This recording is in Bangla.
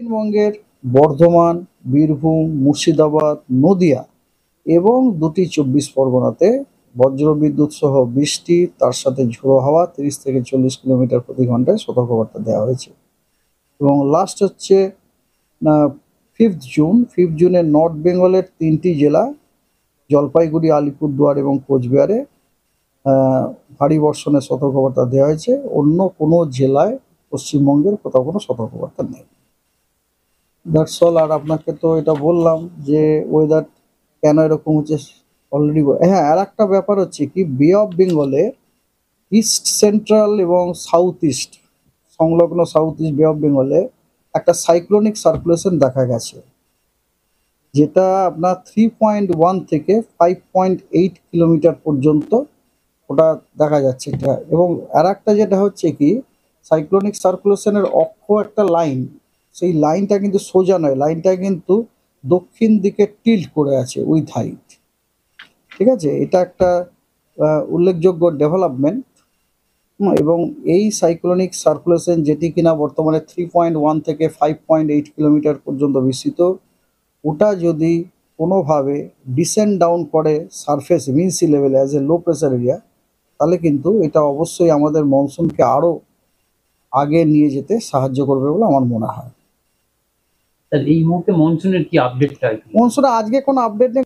পশ্চিমবঙ্গের বর্ধমান, বীরভূম, মুর্শিদাবাদ, নদিয়া এবং দুটি ২৪ পরগনাতে বজ্রবিদ্যুৎ সহ বৃষ্টি, তার সাথে ঝোড়ো হাওয়া ৩০ থেকে ৪০ কিলোমিটার প্রতি ঘন্টায় সতর্কবার্তা দেওয়া হয়েছে। এবং লাস্ট হচ্ছে 5th জুনে নর্থ বেঙ্গলের ৩টি জেলা জলপাইগুড়ি, আলিপুরদুয়ার এবং কোচবিহারে ভারী বর্ষণের সতর্কবার্তা দেওয়া হয়েছে। অন্য কোনো জেলায় পশ্চিমবঙ্গের কোথাও কোনো সতর্কবার্তা নেই। That's all. আর আপনাকে তো এটা বললাম যে ওয়েদার কেন এরকম হচ্ছে অলরেডি। হ্যাঁ, আর একটা ব্যাপার হচ্ছে কি, বে অফ বেঙ্গলে ইস্ট সেন্ট্রাল এবং সাউথ ইস্ট সংলগ্ন সাউথ ইস্ট বে অফ বেঙ্গলে একটা সাইক্লোনিক সার্কুলেশন দেখা গেছে, যেটা আপনার 3.1 থেকে 5.8 কিলোমিটার পর্যন্ত ওটা দেখা যাচ্ছে এটা। এবং আর একটা যেটা হচ্ছে কি, সাইক্লোনিক সার্কুলেশনের অক্ষ একটা লাইন, সেই লাইনটা কিন্তু সোজা নয়, লাইনটা কিন্তু দক্ষিণ দিকে টিল্ট করে আছে উইথ হাইট। ঠিক আছে, এটা একটা উল্লেখযোগ্য ডেভেলপমেন্ট। এবং এই সাইক্লোনিক সার্কুলেশন, যেটি কিনা বর্তমানে 3.1 থেকে 5.8 কিলোমিটার পর্যন্ত বিস্তৃত, ওটা যদি কোনোভাবে ডিসেন্ড ডাউন করে সারফেস মিন সি লেভেলে as a low pressure area, তাহলে কিন্তু এটা অবশ্যই আমাদের মনসুনকে আরও আগে নিয়ে যেতে সাহায্য করবে বলে আমার মনে হয়। এই মুহূর্তে মনসুনের কি আপডেটটা? মনসুনে আজকে কোনো আপডেট নেই।